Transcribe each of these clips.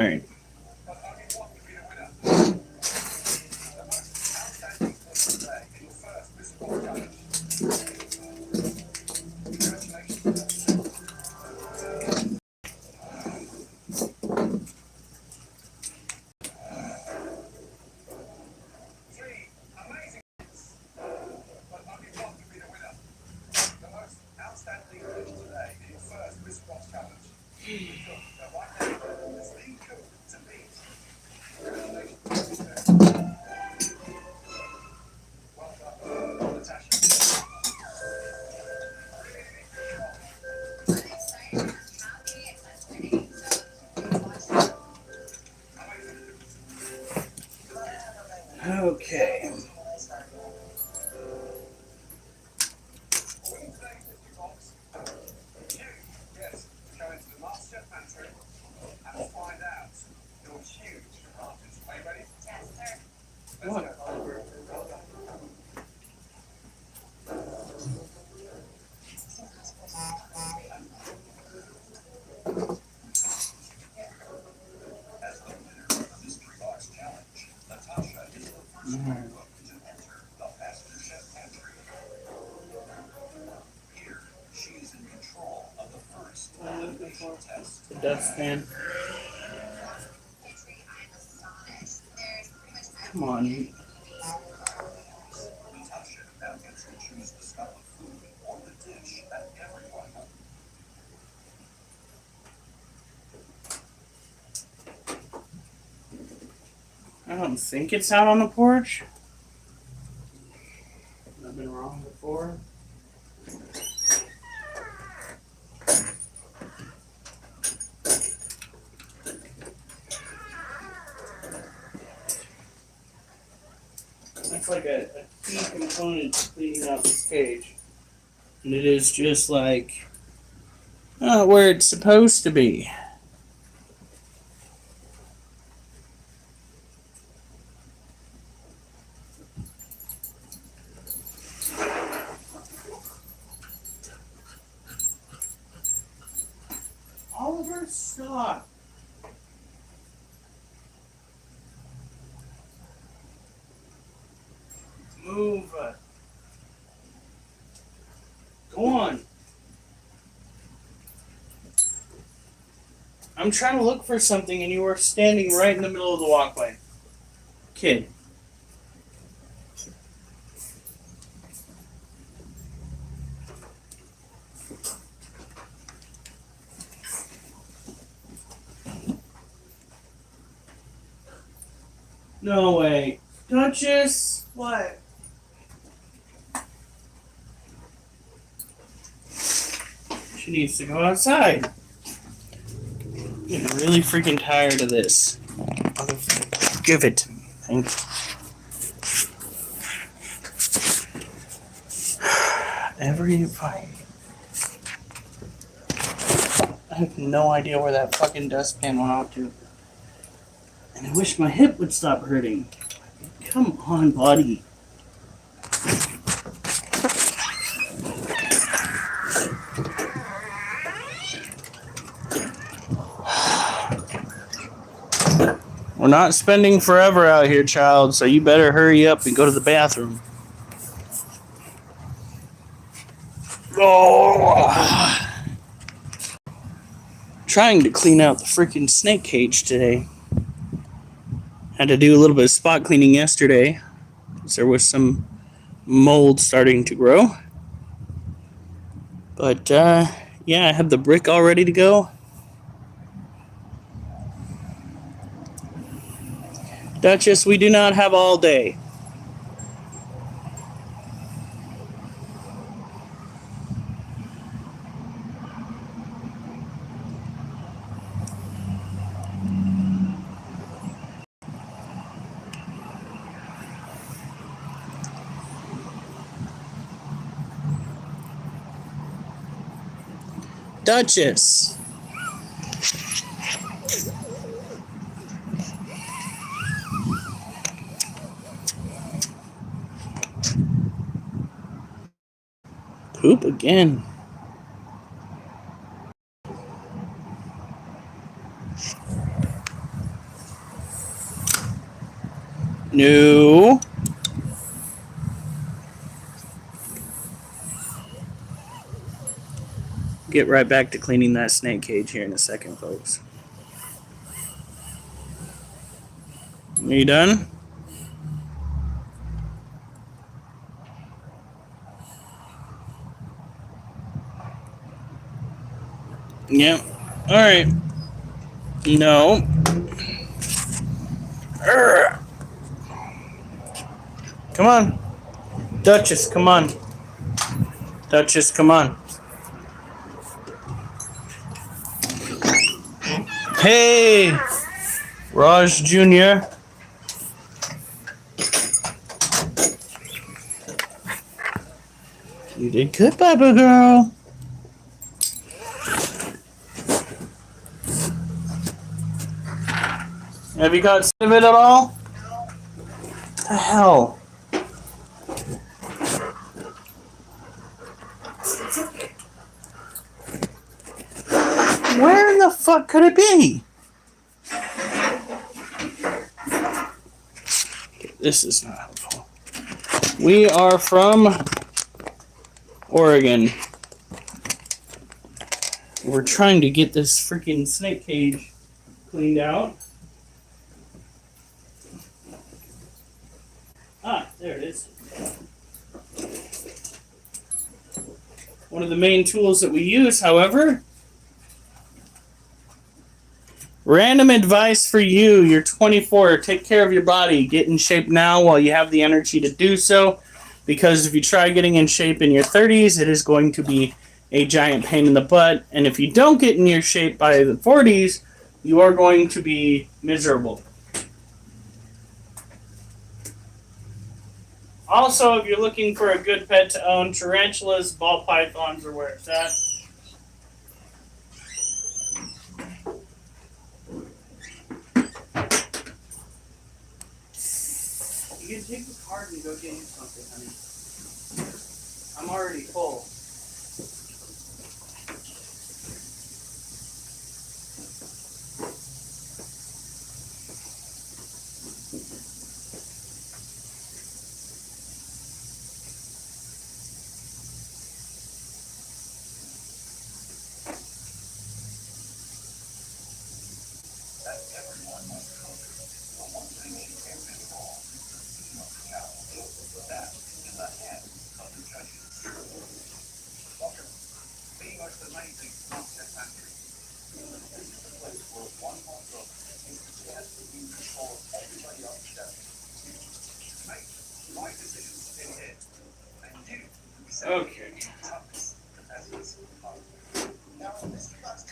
All right. Okay. What? The dustpan. Come on. I don't think it's out on the porch. I've been wrong before. That's like a key component to cleaning out this cage. And it is just like where it's supposed to be. Oliver, stop. Move. Go on. I'm trying to look for something and you are standing right in the middle of the walkway. Kid. No way. Duchess? What? She needs to go outside. I'm getting really freaking tired of this. Give it to me. Thank you. Every fight. I have no idea where that fucking dustpan went off to. And I wish my hip would stop hurting. Come on, buddy. We're not spending forever out here, child, so you better hurry up and go to the bathroom. Oh. Trying to clean out the freaking snake cage today. Had to do a little bit of spot cleaning yesterday because there was some mold starting to grow. But yeah, I have the brick all ready to go. Duchess, we do not have all day. Duchess. Poop again. No. Get right back to cleaning that snake cage here in a second, folks. Are you done? Yep. All right. No. Urgh. Come on. Duchess, come on. Duchess, come on. Hey, Raj Jr. You did good, Papa girl. Have you got sick of it at all? What the hell? Where in the fuck could it be? This is not helpful. We are from Oregon. We're trying to get this freaking snake cage cleaned out. Ah, there it is. One of the main tools that we use, however. Random advice for you. You're 24. Take care of your body. Get in shape now while you have the energy to do so. Because if you try getting in shape in your 30s, it is going to be a giant pain in the butt. And if you don't get in your shape by the 40s, you are going to be miserable. Also, if you're looking for a good pet to own, tarantulas, ball pythons are where it's at. You can take the card and go get you something, honey. I'm already full. Okay.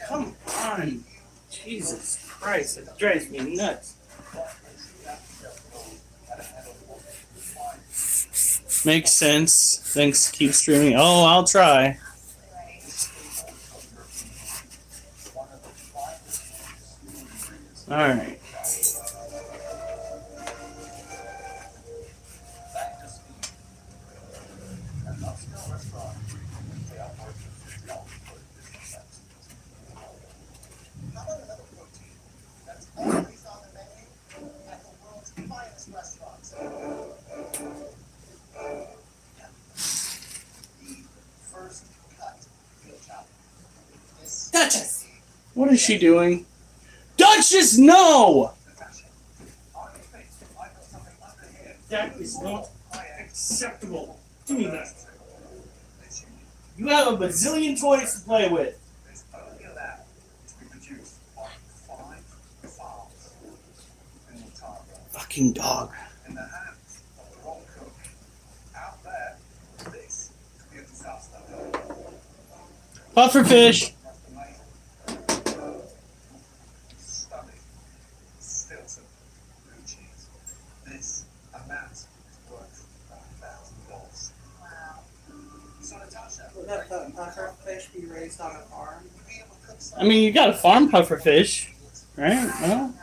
Come on. Jesus Christ, it drives me nuts. Makes sense. Thanks, keep streaming. Oh, I'll try. Alright. Duchess! What is she doing? Duchess, no! That is not acceptable. Give me that. You have a bazillion toys to play with. Fucking dog. Pufferfish. Let the pufferfish be raised on a farm? I mean, you got a farm pufferfish, right? Well,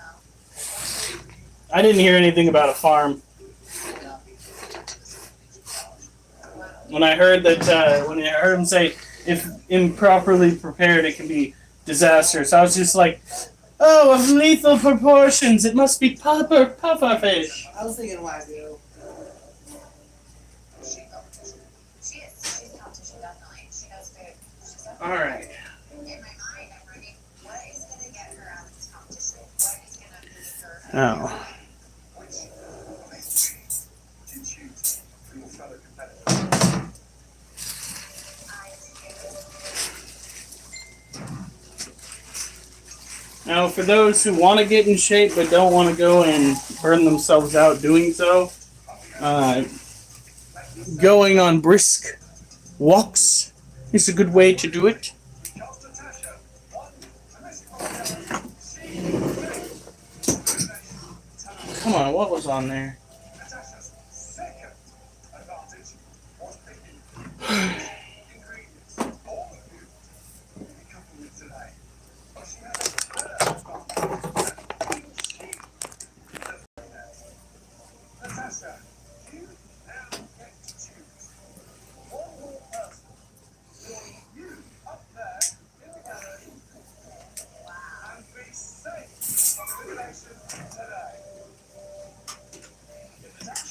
I didn't hear anything about a farm. When I heard that, when I heard him say, if improperly prepared, it can be disastrous, I was just like, Oh, of lethal proportions. It must be pufferfish. I was thinking Wagyu. All right. Oh. Now, for those who want to get in shape but don't want to go and burn themselves out doing so, going on brisk walks is a good way to do it. Come on, what was on there?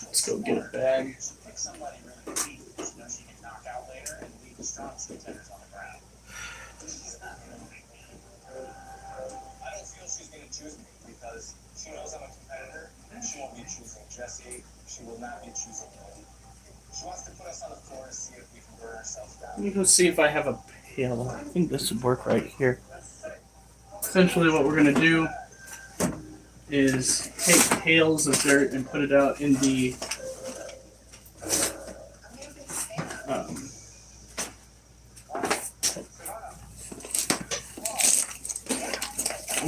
Let's go get a bag. Let me go see if I have a pail. I think this would work right here. Essentially what we're going to do is take pails of dirt and put it out in the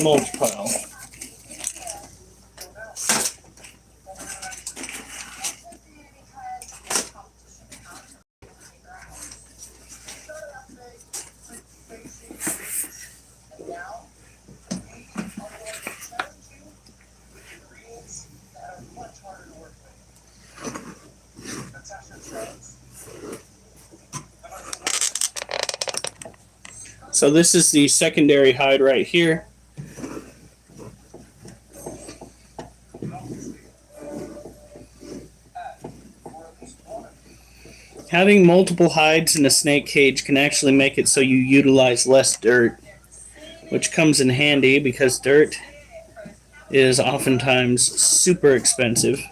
mulch pile. So this is the secondary hide right here. Having multiple hides in a snake cage can actually make it so you utilize less dirt, which comes in handy because dirt is oftentimes super expensive.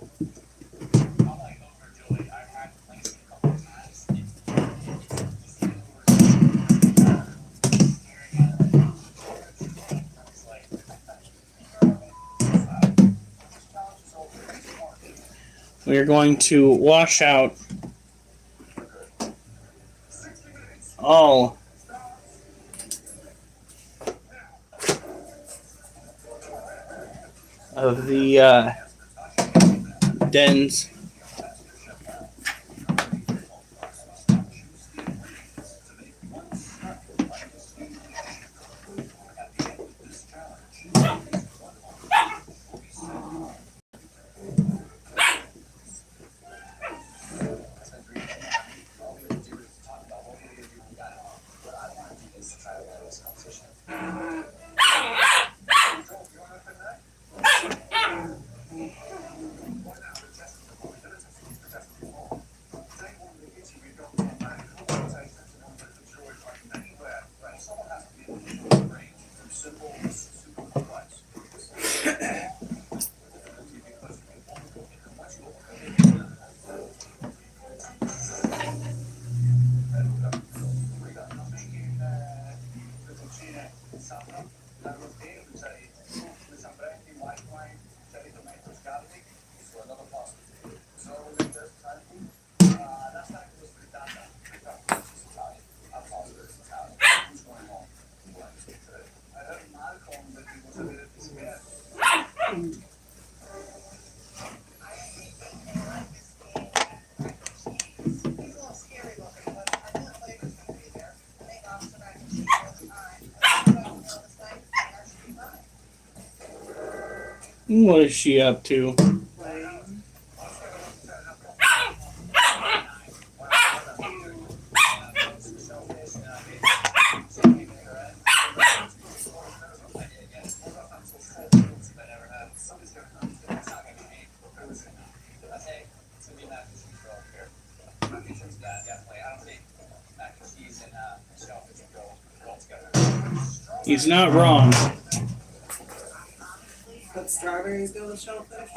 We are going to wash out all of the dens. What is she up to? He's not wrong. But strawberries go with shellfish?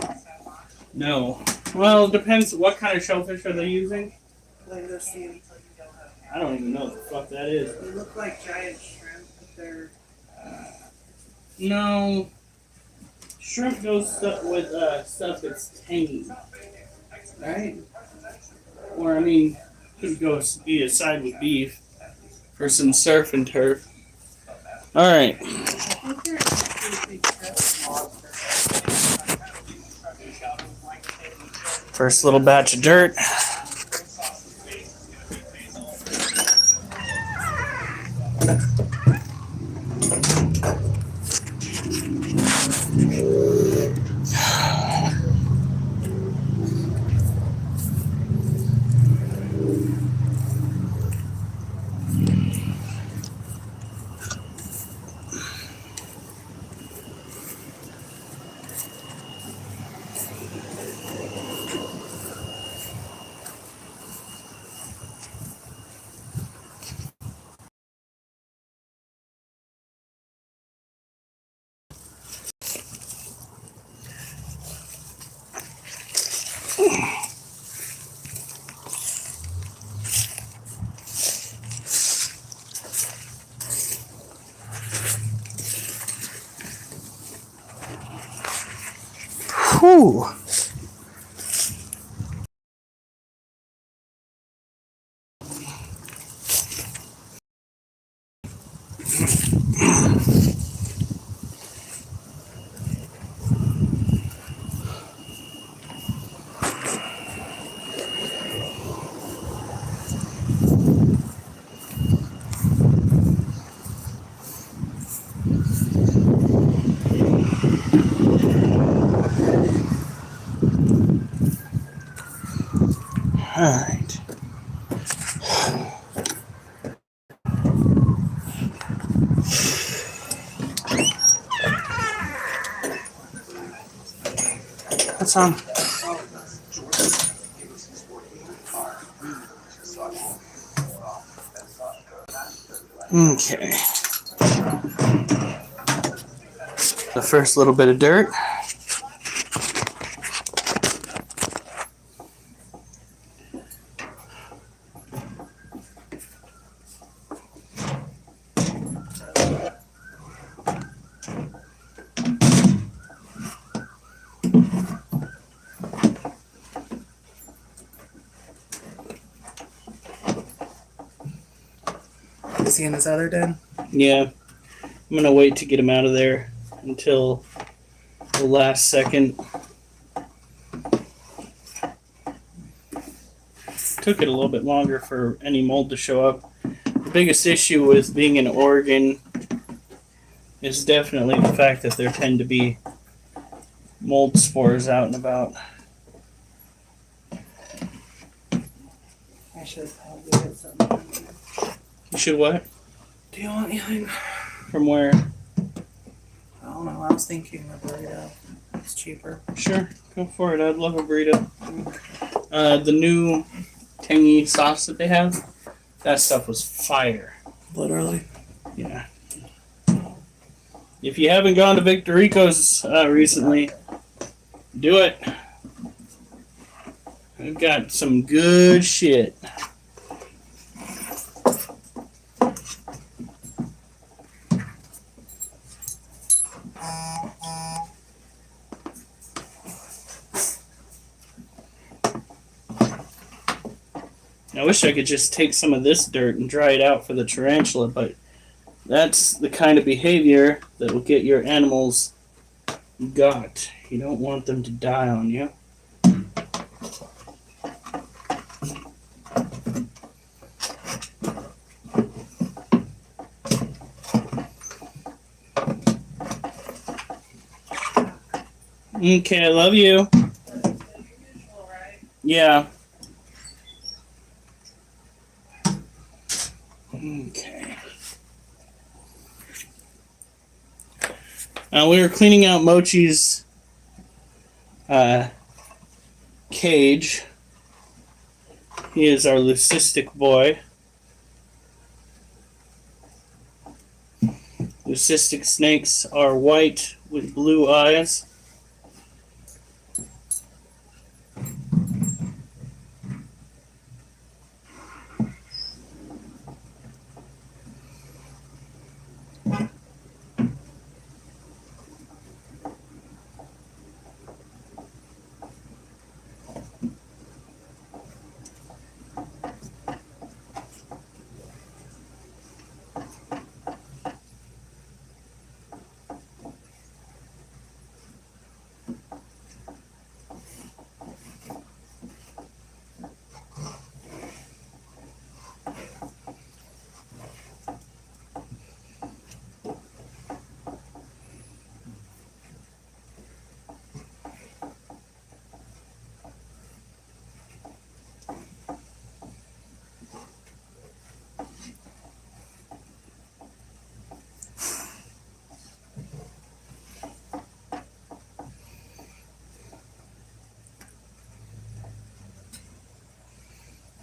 No. Well, it depends. What kind of shellfish are they using? Langoustine. I don't even know what the fuck that is. They look like giant shrimp, but they're... No. Shrimp goes with stuff that's tangy. Right? Or, I mean, could go be a side with beef for some surf and turf. Alright. I think they're actually big lobster. First little batch of dirt. Whew. Alright. What's on? Okay. The first little bit of dirt. Is he in his other den? Yeah. I'm gonna wait to get him out of there until the last second. Took it a little bit longer for any mold to show up. The biggest issue with being in Oregon is definitely the fact that there tend to be mold spores out and about. I should probably get something from you. You should what? Do you want anything? From where? I don't know. I was thinking a burrito. It's cheaper. Sure, go for it. I'd love a burrito. The new tangy sauce that they have, that stuff was fire. Literally. Yeah. If you haven't gone to Victor Rico's recently, do it. I've got some good shit. I wish I could just take some of this dirt and dry it out for the tarantula, but that's the kind of behavior that will get your animals got. You don't want them to die on you. Okay, I love you. Yeah. Okay. We were cleaning out Mochi's cage. He is our leucistic boy. Leucistic snakes are white with blue eyes.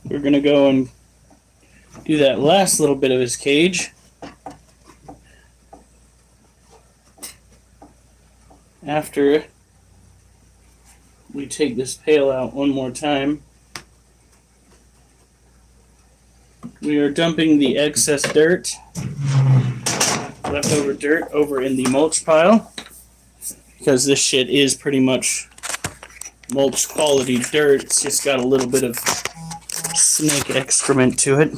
We're going to go and do that last little bit of his cage. After we take this pail out one more time, we are dumping the excess dirt, leftover dirt, over in the mulch pile, because this shit is pretty much mulch quality dirt. It's just got a little bit of snake excrement to it.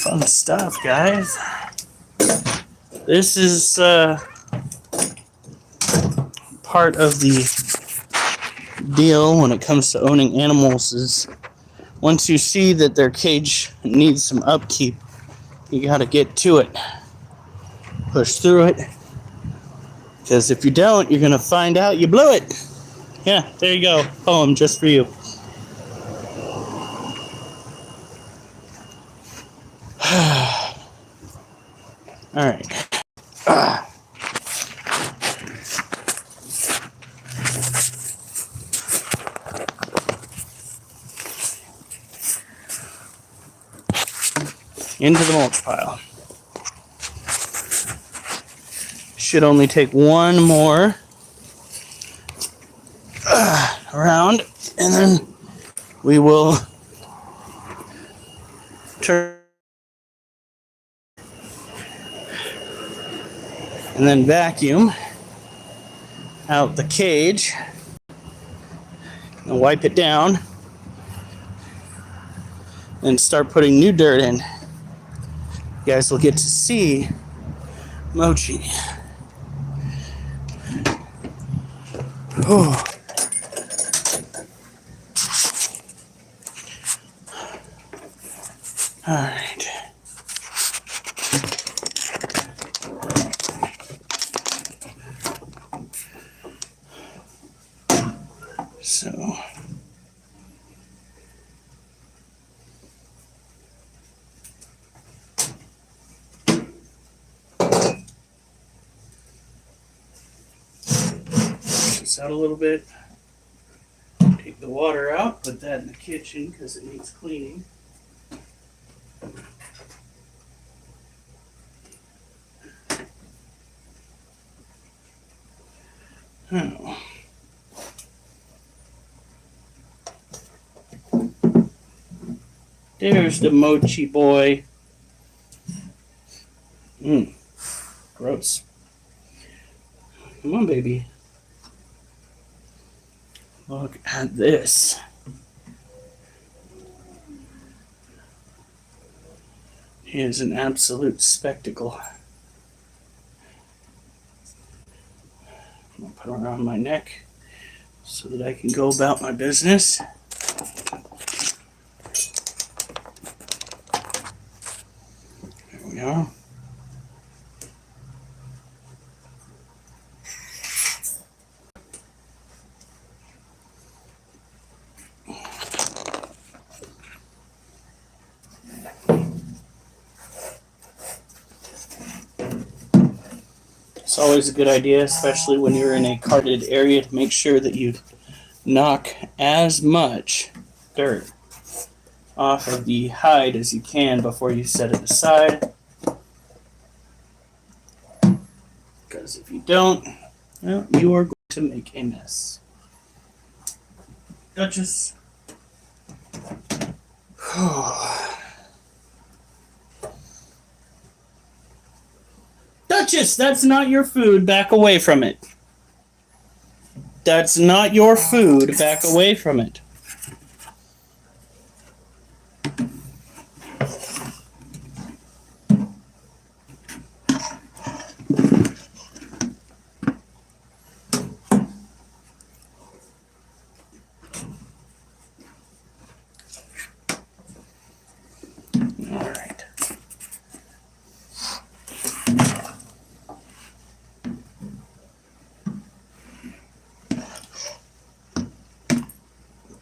Fun stuff, guys. This is part of the deal when it comes to owning animals, is once you see that their cage needs some upkeep, you gotta get to it. Push through it. Because if you don't, you're gonna find out you blew it. Yeah, there you go. Poem just for you. Alright. Into the mulch pile. Should only take one more round, and then we will turn and then vacuum out the cage and wipe it down and start putting new dirt in. You guys will get to see Mochi. Oh. All right. So this out a little bit. Take the water out, put that in the kitchen because it needs cleaning. Oh. There's the Mochi boy. Gross. Come on, baby. Look at this. He is an absolute spectacle. I'm going to put it around my neck so that I can go about my business. There we are. It's always a good idea, especially when you're in a carted area, to make sure that you knock as much dirt off of the hide as you can before you set it aside. Because if you don't, well, you are going to make a mess. Duchess. Duchess, that's not your food. Back away from it. That's not your food. Back away from it.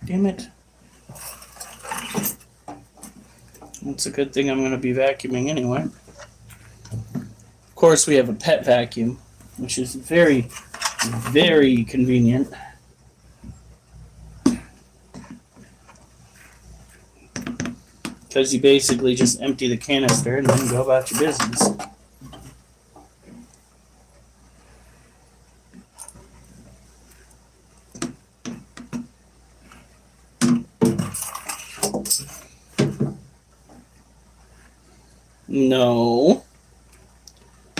Damn it. It's a good thing I'm going to be vacuuming anyway. Of course, we have a pet vacuum, which is very, very convenient. Because you basically just empty the canister and then go about your business. No.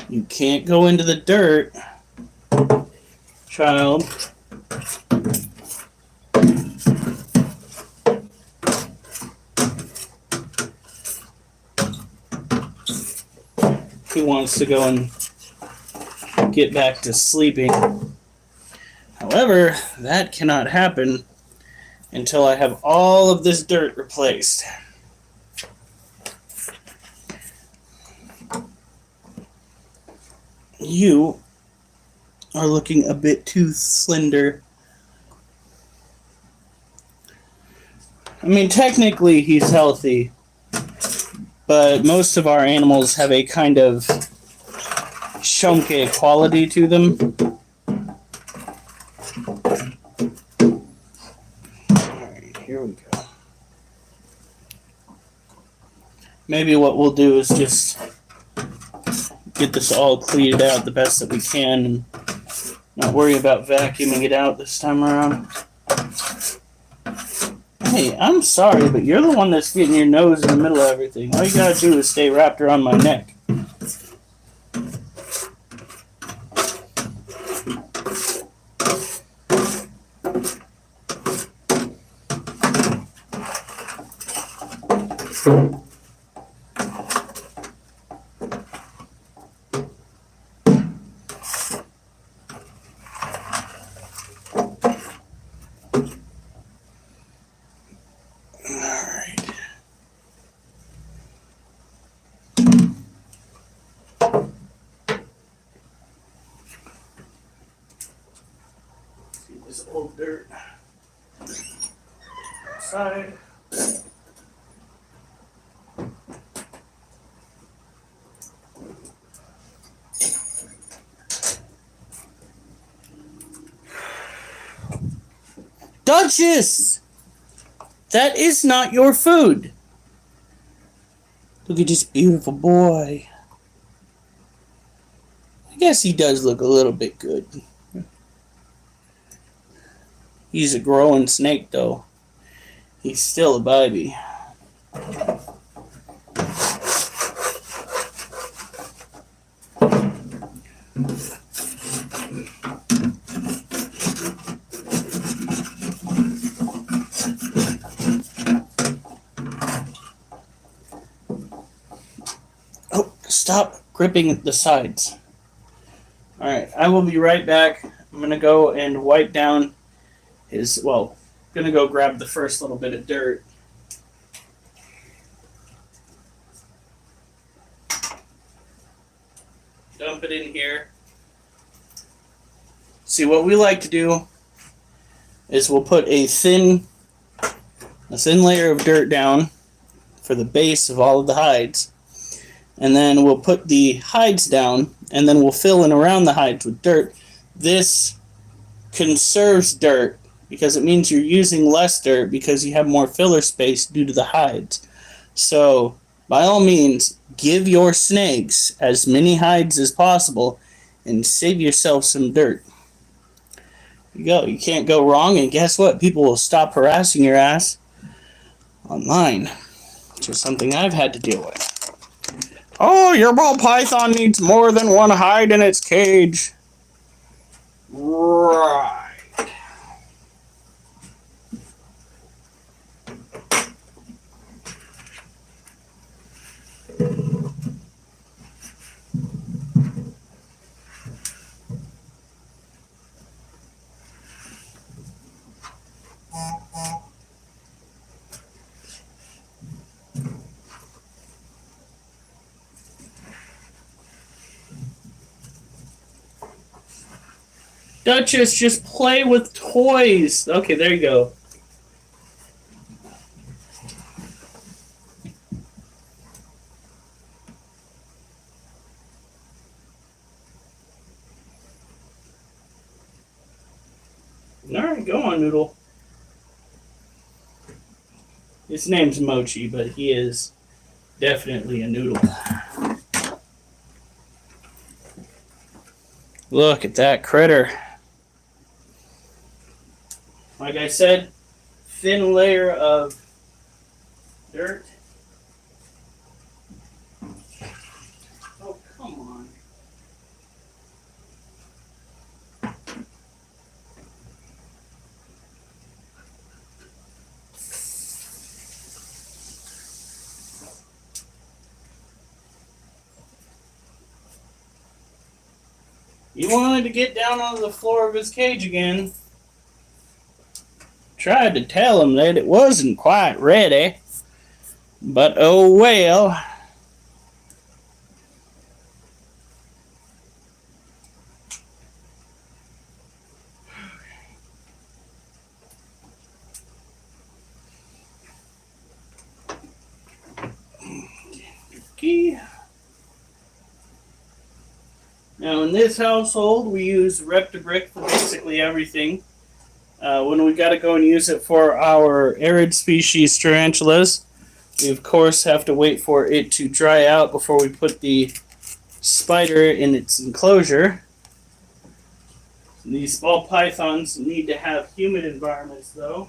You can't go into the dirt, child. He wants to go and get back to sleeping. However, that cannot happen until I have all of this dirt replaced. You are looking a bit too slender. I mean, technically he's healthy, but most of our animals have a kind of chunky quality to them. Alright, here we go. Maybe what we'll do is just get this all cleaned out the best that we can and not worry about vacuuming it out this time around. Hey, I'm sorry, but you're the one that's getting your nose in the middle of everything. All you gotta do is stay wrapped around my neck. This old dirt outside. Duchess! That is not your food. Look at this beautiful boy. I guess he does look a little bit good. He's a growing snake, though. He's still a baby. Oh, stop gripping the sides. Alright, I will be right back. I'm going to go and wipe down his, well, I'm going to go grab the first little bit of dirt. Dump it in here. See, what we like to do is we'll put a thin layer of dirt down for the base of all of the hides. And then we'll put the hides down, and then we'll fill in around the hides with dirt. This conserves dirt because it means you're using less dirt because you have more filler space due to the hides. So, by all means, give your snakes as many hides as possible and save yourself some dirt. You go. You can't go wrong, and guess what? People will stop harassing your ass online, which is something I've had to deal with. Oh, your ball python needs more than one hide in its cage. Right. Duchess, just play with toys. Okay, there you go. Alright, go on, Noodle. His name's Mochi, but he is definitely a noodle. Look at that critter. Like I said, thin layer of dirt. Oh, come on. He wanted to get down onto the floor of his cage again. Tried to tell him that it wasn't quite ready. But oh well. Key. Now in this household we use Reptibrick for basically everything. When we got to go and use it for our arid species tarantulas, we of course have to wait for it to dry out before we put the spider in its enclosure. These ball pythons need to have humid environments though,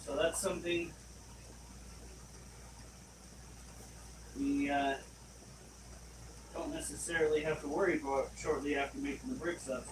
so that's something we don't necessarily have to worry about shortly after making the bricks up.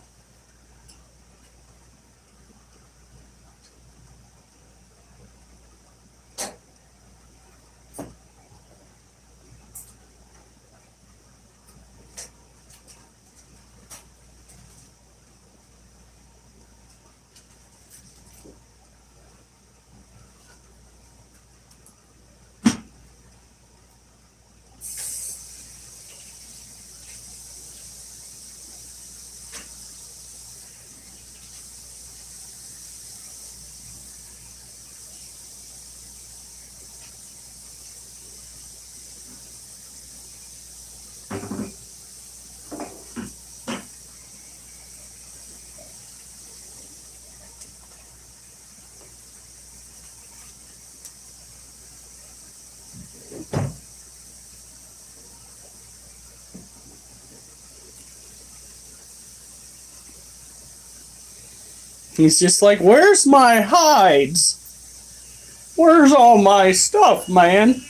He's just like, where's my hides? Where's all my stuff, man?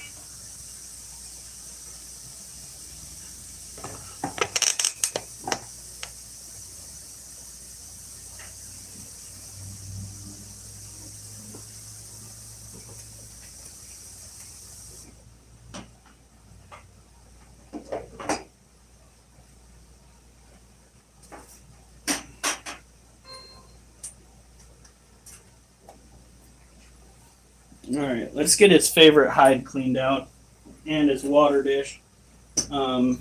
Alright, let's get his favorite hide cleaned out and his water dish. That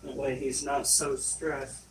way he's not so stressed.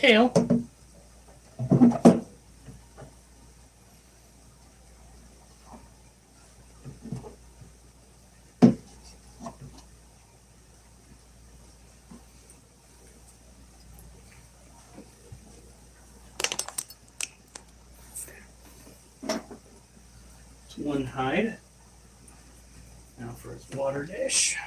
tail. It's one hide. Now for its water dish.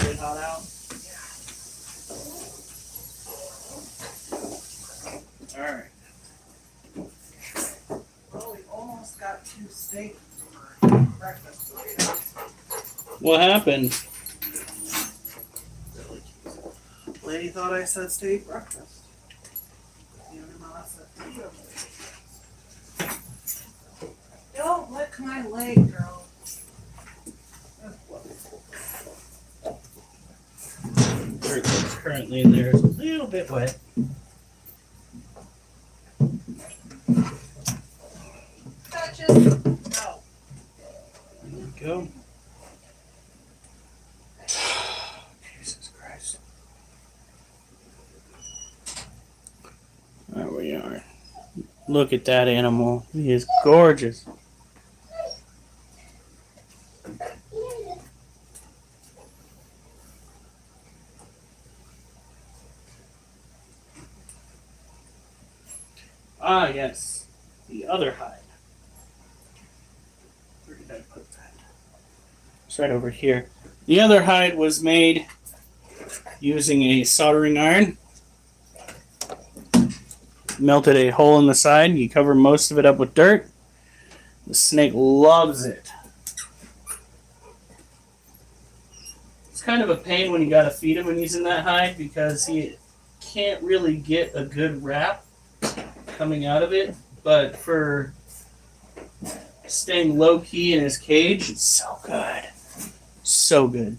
Really hot out. All right. Well, we almost got 2 steaks for breakfast burritos. What happened? Lady thought I said steak breakfast. The other mom said burrito breakfast. Don't lick my leg, girl. Dirt that's currently in there is a little bit wet. Touches. No. There we go. Jesus Christ. There we are. Look at that animal. He is gorgeous. Ah, yes. The other hide. Where did I put that? It's right over here. The other hide was made using a soldering iron. Melted a hole in the side. You cover most of it up with dirt. The snake loves it. It's kind of a pain when you gotta feed him when he's in that hide because he can't really get a good wrap coming out of it. But for staying low key in his cage, it's so good. So good.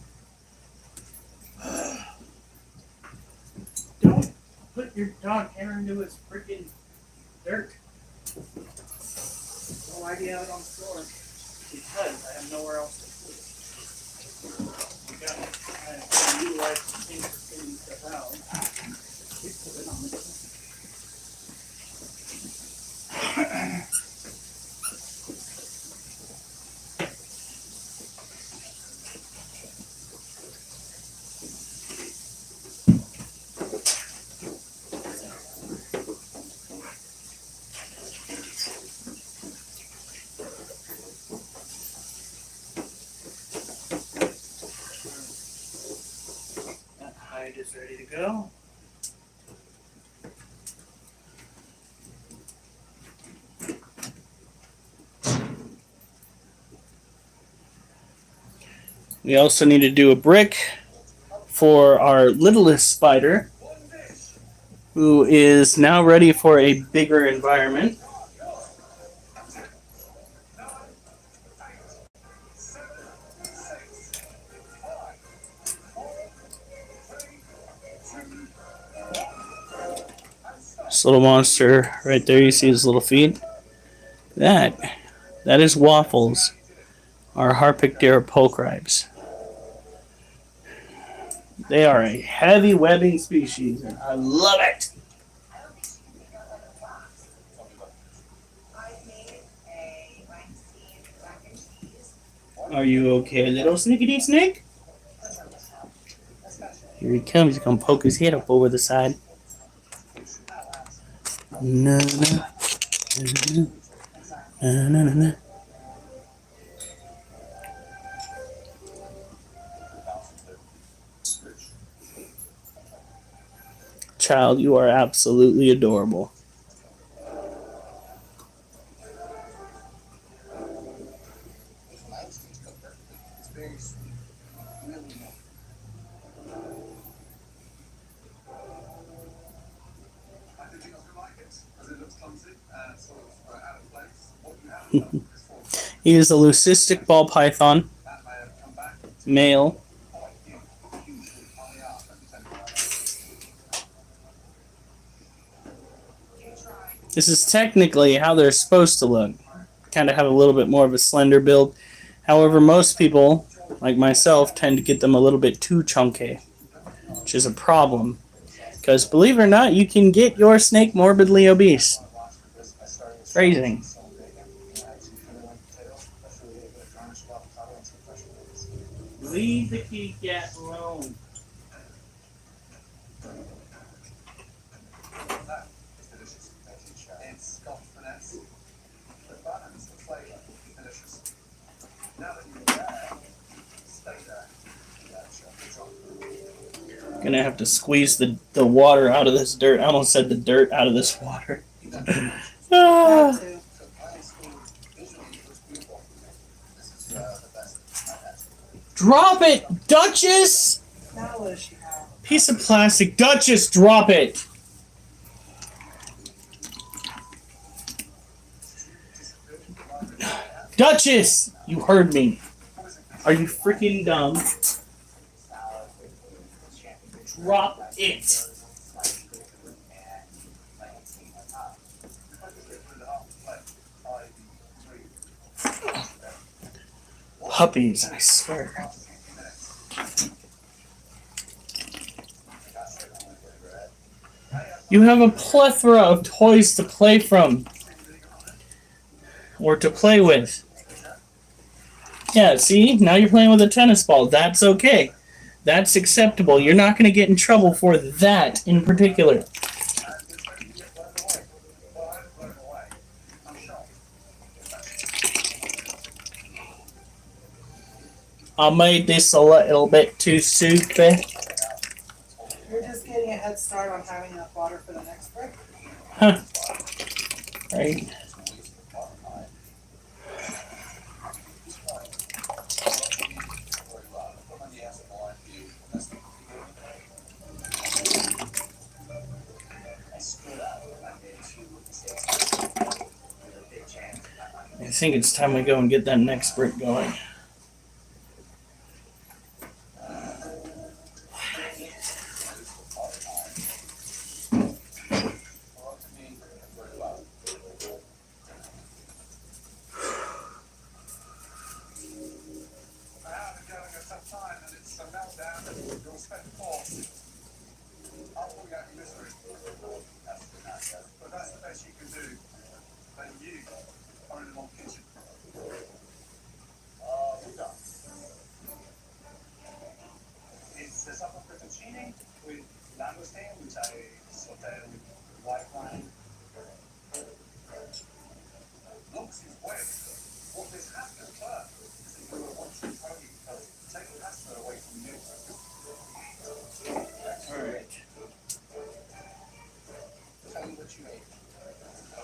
Don't put your dog hair into his freaking dirt. No idea out on the floor. Because I have nowhere else to put it. You gotta kind of utilize some things for getting stuff out. We put it on the that hide is ready to go. We also need to do a brick for our littlest spider, who is now ready for a bigger environment. This little monster right there, you see his little feet? That is Waffles, our Harpicdera pulchripes. They are a heavy webbing species, and I love it. Are you okay, little snickety snake? Here he comes. He's gonna poke his head up over the side. No, no, no, no. Na, na, na, na. Child, you are absolutely adorable. He is a leucistic ball python, male. This is technically how they're supposed to look. Kind of have a little bit more of a slender build. However, most people, like myself, tend to get them a little bit too chunky, which is a problem. Because believe it or not, you can get your snake morbidly obese. Phrasing. Leave the kitty cat alone. Gonna have to squeeze the water out of this dirt. I almost said the dirt out of this water. Ah. Drop it, Duchess! Now what does she have? Piece of plastic. Duchess, drop it! Duchess! You heard me. Are you freaking dumb? Drop it! Puppies, I swear. You have a plethora of toys to play from. Or to play with. Yeah, see? Now you're playing with a tennis ball. That's okay. That's acceptable. You're not going to get in trouble for that in particular. I made this a little bit too soupy. You're just getting a head start on having enough water for the next break. Huh. Right. I think it's time we go and get that next brick going.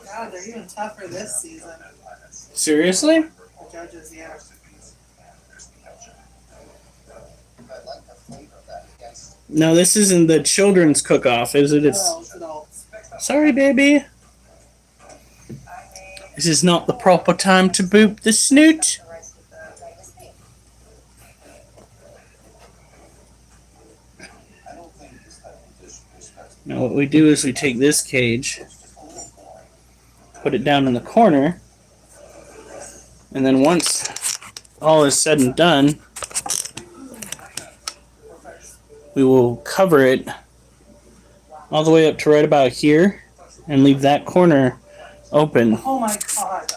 God, they're even tougher this season. Seriously? The judges, yeah. No, this isn't the children's cook-off, is it? No, It's it's adults. sorry, baby. This is not the proper time to boop the snoot. Now what we do is we take this cage, put it down in the corner, and then once all is said and done, we will cover it all the way up to right about here and leave that corner open. Oh my god.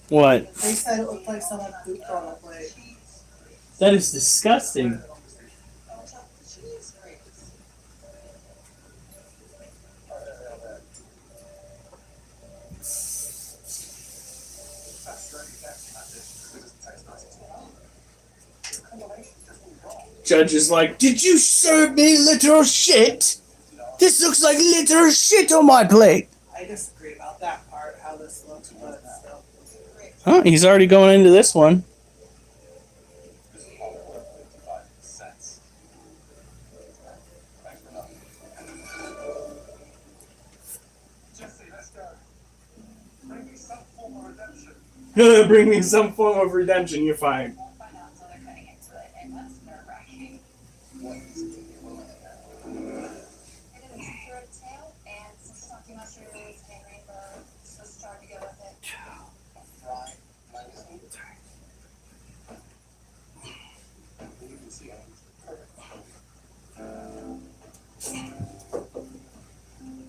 What? They said it looked like someone pooped on the plate. That is disgusting. judge is like, "Did you serve me literal shit? This looks like literal shit on my plate." I disagree about that part, how this looks, but still. Oh, he's already going into this one. Bring me some form of redemption. You're fine.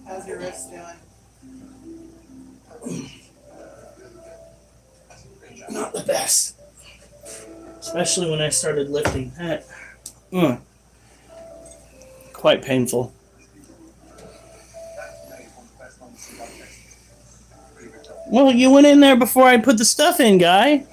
How's your wrist doing? Not the best. Especially when I started lifting that. Quite painful. Well, you went in there before I put the stuff in, guy.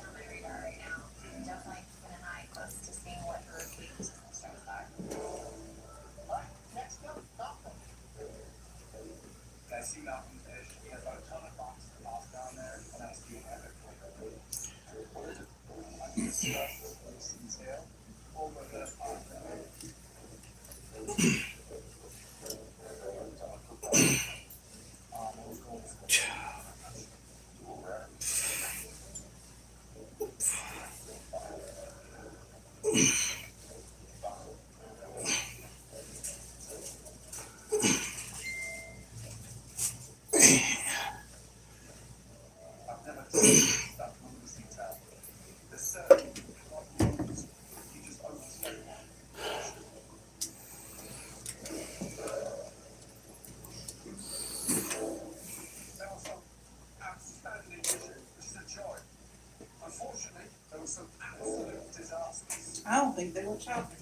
I don't think they were chopping.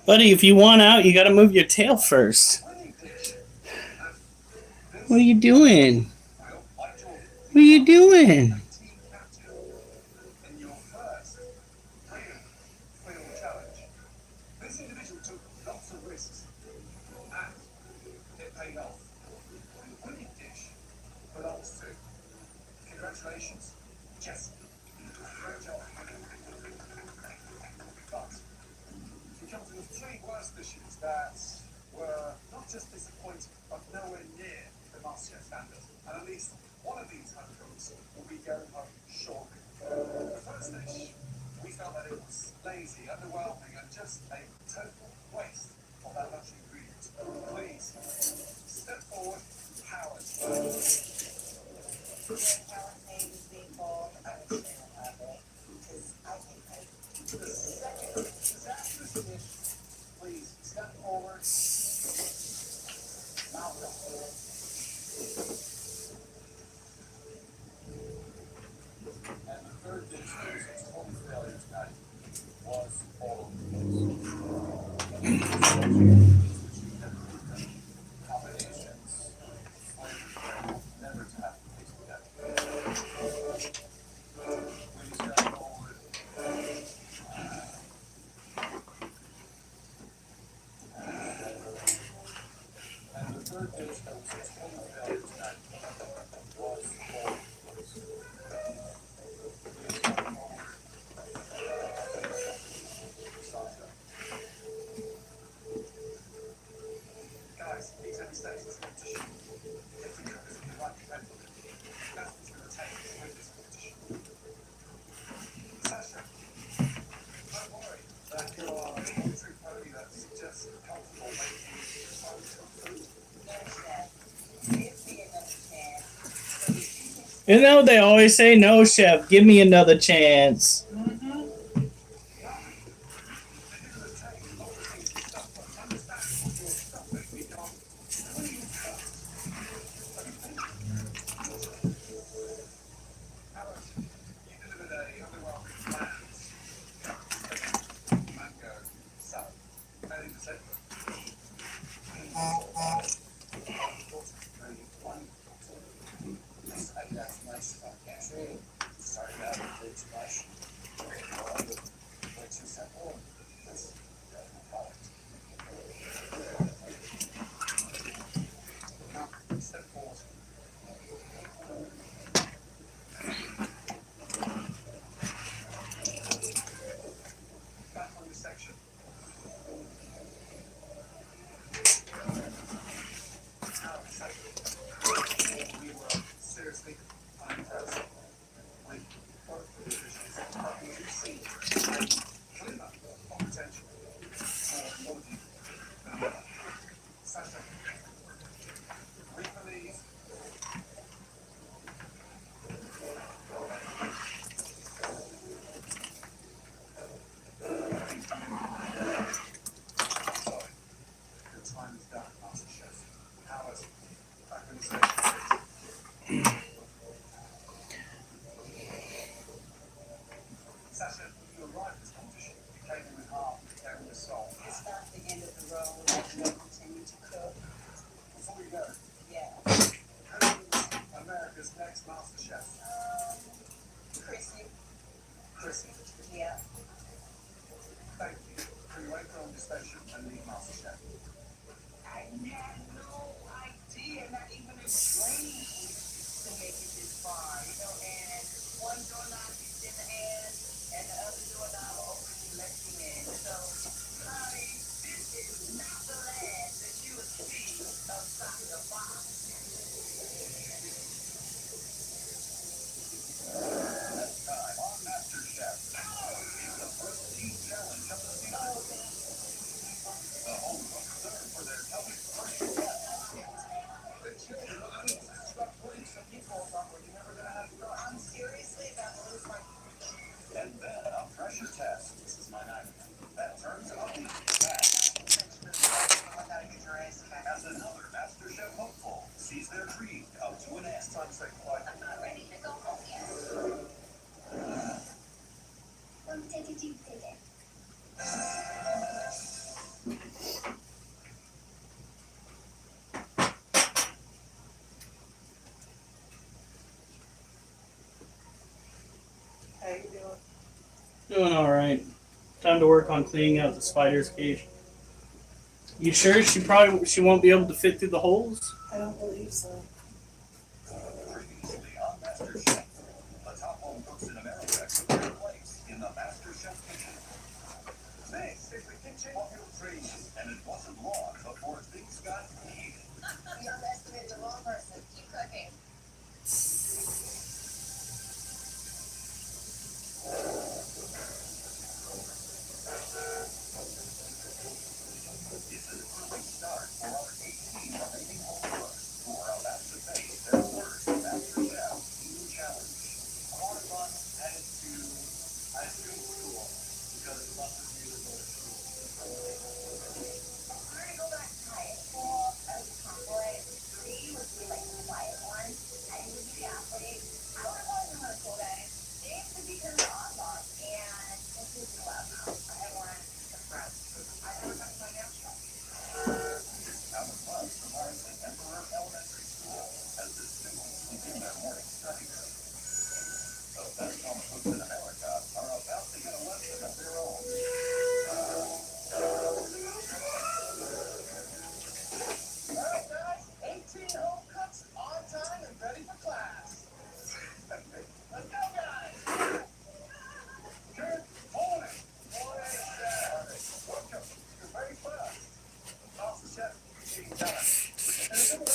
Buddy, if you want out, you gotta move your tail first. What are you doing? What are you doing? Isn't that what they always say? No, chef, give me another chance. How you doing? Doing all right. Time to work on cleaning out the spider's cage. You sure she won't be able to fit through the holes? I don't believe so.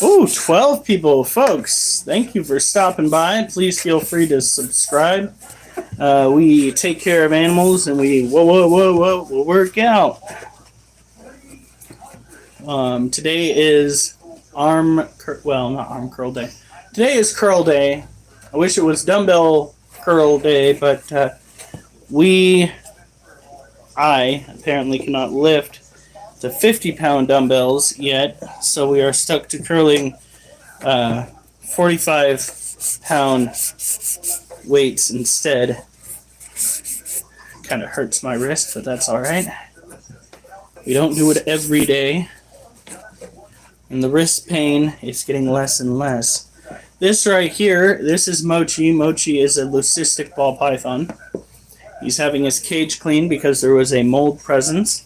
Ooh, 12 people, folks. Thank you for stopping by. Please feel free to subscribe. We take care of animals and we we'll work out. Today is not arm curl day. Today is curl day. I wish it was dumbbell curl day, but I apparently cannot lift the 50-pound dumbbells yet, so we are stuck to curling 45-pound weights instead. Kind of hurts my wrist, but that's all right. We don't do it every day, and the wrist pain is getting less and less. This right here, this is Mochi. Mochi is a leucistic ball python. He's having his cage cleaned because there was a mold presence.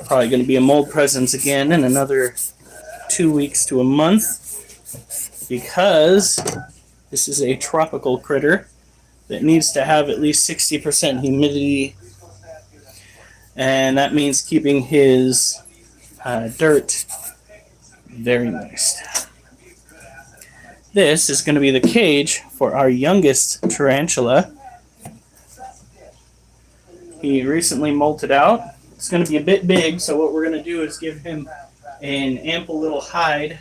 Probably going to be a mold presence again in another 2 weeks to a month, because this is a tropical critter that needs to have at least 60% humidity, and that means keeping his dirt very moist. This is going to be the cage for our youngest tarantula. He recently molted out. It's going to be a bit big, so what we're going to do is give him an ample little hide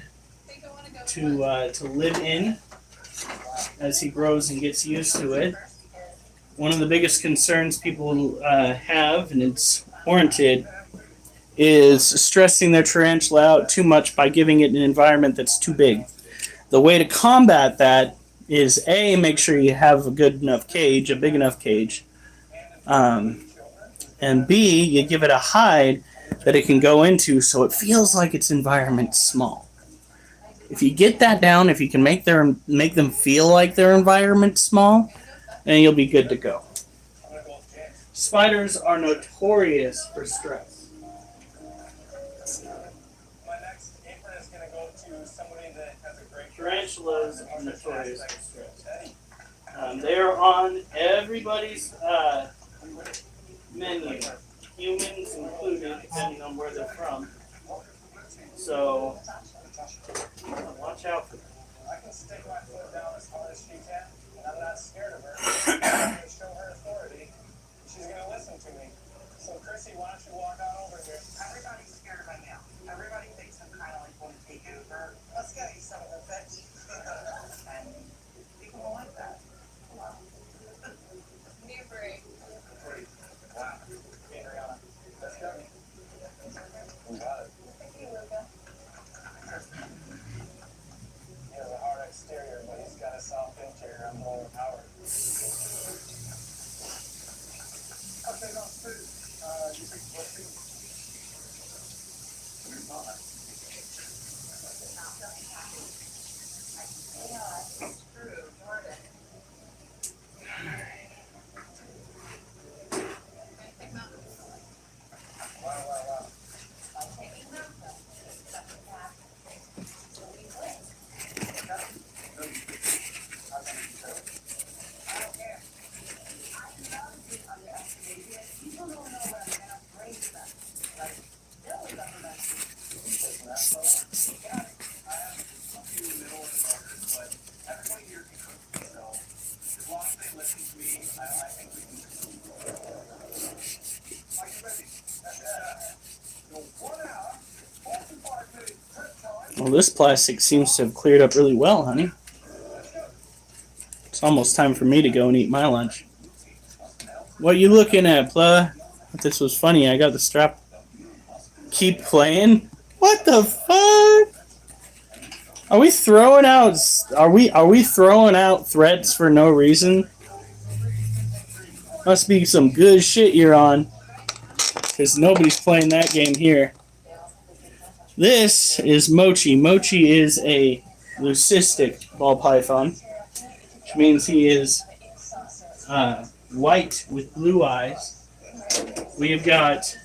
to live in as he grows and gets used to it. One of the biggest concerns people have, and it's warranted, is stressing their tarantula out too much by giving it an environment that's too big. The way to combat that is A, make sure you have a good enough cage, a big enough cage, and B, you give it a hide that it can go into so it feels like its environment small. If you get that down, if you can make them feel like their environment small, then you'll be good to go. Spiders are notorious for stress. Tarantulas are notorious for stress. They are on everybody's menu, humans included, depending on where they're from. So, watch out for them. I can stick my foot down as hard as she can, and I'm not scared of her. I'm going to show her authority. She's going to listen to me. So, Chrissy, why don't you walk on over here? Everybody's scared right now. Everybody thinks I'm kind of like going to take over. Let's get you some of the veggies. And people don't like that. New break. Wow. Adriana, let's go. We got it. Thank you, Luca. He has a hard exterior, but he's got a soft interior. I'm more empowered. Okay, no, food. You think what food? You're not. Well, this plastic seems to have cleared up really well, honey. It's almost time for me to go and eat my lunch. What you looking at, Pla? This was funny. I got the strap. Keep playing? What the fuck? Are we throwing out? Are we throwing out threats for no reason? Must be some good shit you're on, because nobody's playing that game here. This is Mochi. Mochi is a leucistic ball python, which means he is white with blue eyes. We've got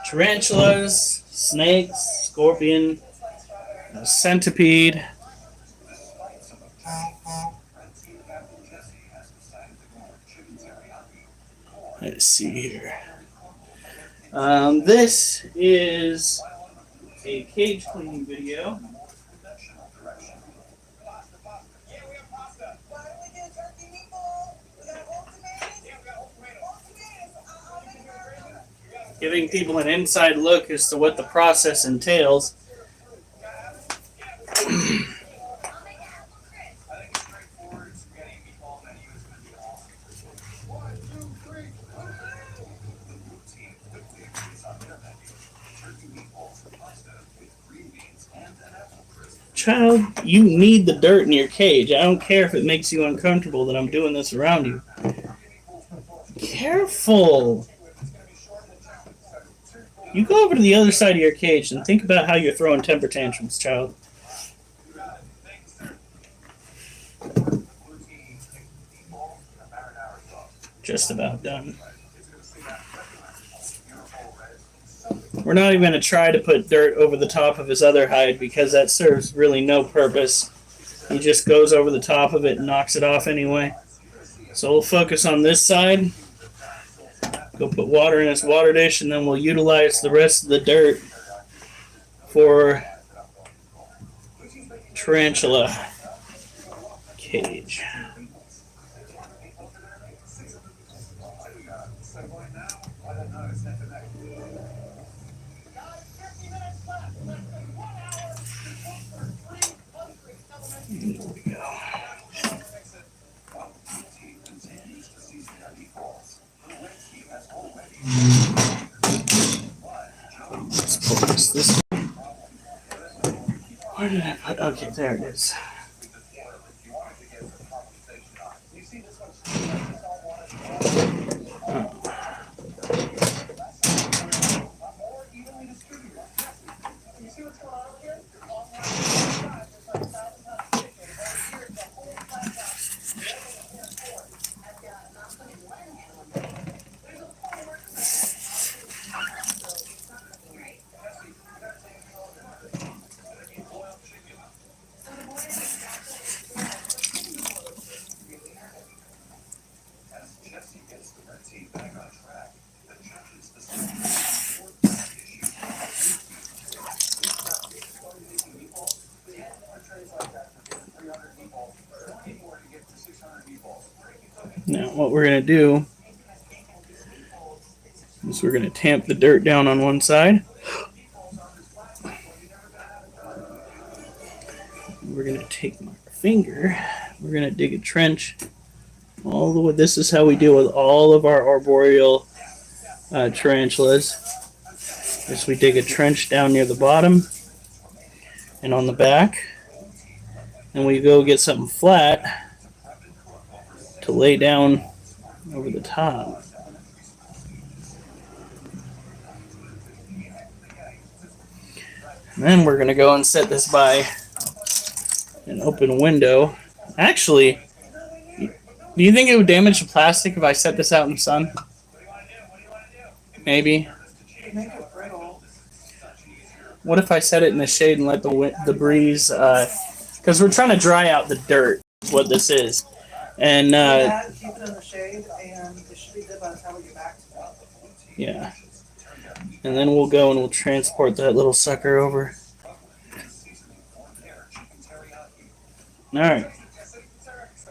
tarantulas, snakes, scorpion, a centipede. Let's see here. This is a cage cleaning video. Giving people an inside look as to what the process entails. Child, you need the dirt in your cage. I don't care if it makes you uncomfortable that I'm doing this around you. Careful. You go over to the other side of your cage and think about how you're throwing temper tantrums, child. Just about done. We're not even going to try to put dirt over the top of his other hide because that serves really no purpose. He just goes over the top of it and knocks it off anyway. So we'll focus on this side. Go put water in his water dish, and then we'll utilize the rest of the dirt for tarantula cage. Here we go. Let's pull this way. Where did I put? Okay, there it is. Oh. Now what we're going to do is we're going to tamp the dirt down on one side. We're going to take my finger, we're going to dig a trench all the way. This is how we deal with all of our arboreal tarantulas. Is we dig a trench down near the bottom and on the back, and we go get something flat to lay down over the top. And then we're going to go and set this by an open window. Actually, do you think it would damage the plastic if I set this out in the sun? Maybe. What if I set it in the shade and let the breeze, because we're trying to dry out the dirt, is what this is. And keep it in the shade, and it should be good by the time we get back to it. Yeah. And then we'll go and we'll transport that little sucker over. Alright.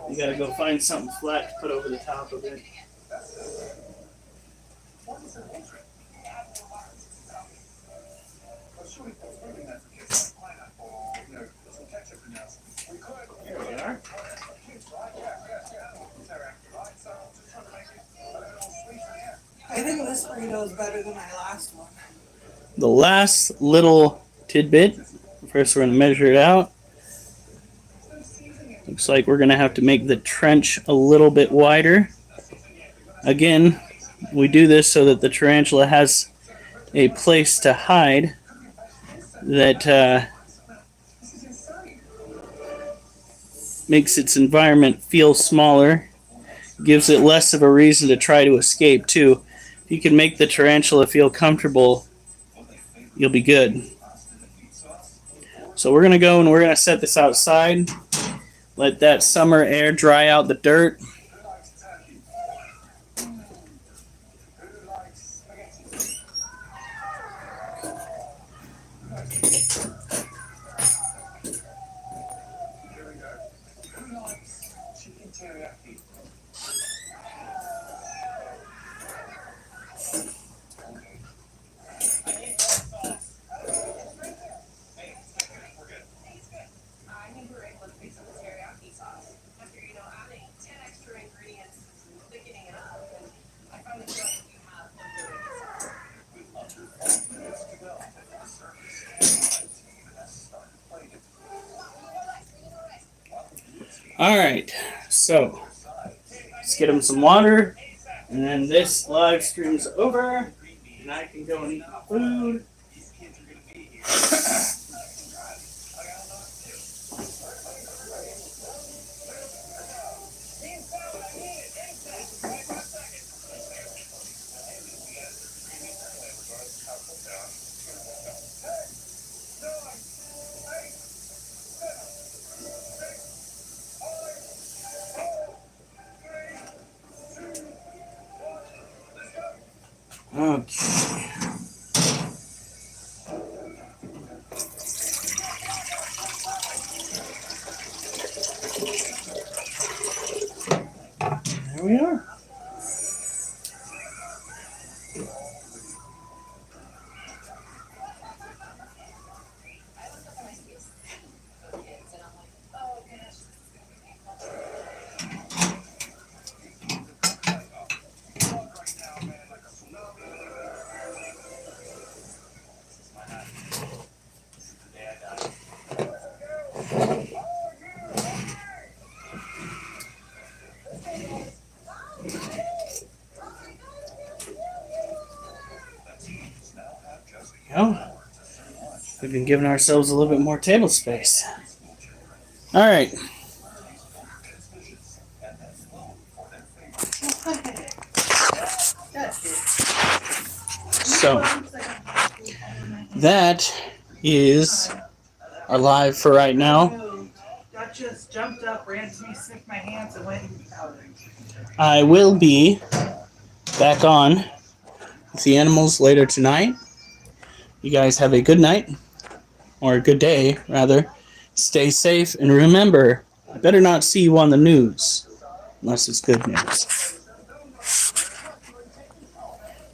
You gotta go find something flat to put over the top of it. Here we are. I think this burrito is better than my last one. The last little tidbit. First we're going to measure it out. Looks like we're going to have to make the trench a little bit wider. Again, we do this so that the tarantula has a place to hide that makes its environment feel smaller, gives it less of a reason to try to escape too. If you can make the tarantula feel comfortable, you'll be good. So we're going to go and we're going to set this outside. Let that summer air dry out the dirt. All right, so let's get him some water, and then this live stream's over, and I can go and eat my food. Okay. There we are. Go. We've been giving ourselves a little bit more table space. All right. So that is our live for right now. That just jumped up, ran to me, sniffed my hands, and went and powdered. I will be back on with the animals later tonight. You guys have a good night, or a good day, rather. Stay safe, and remember, I better not see you on the news, unless it's good news.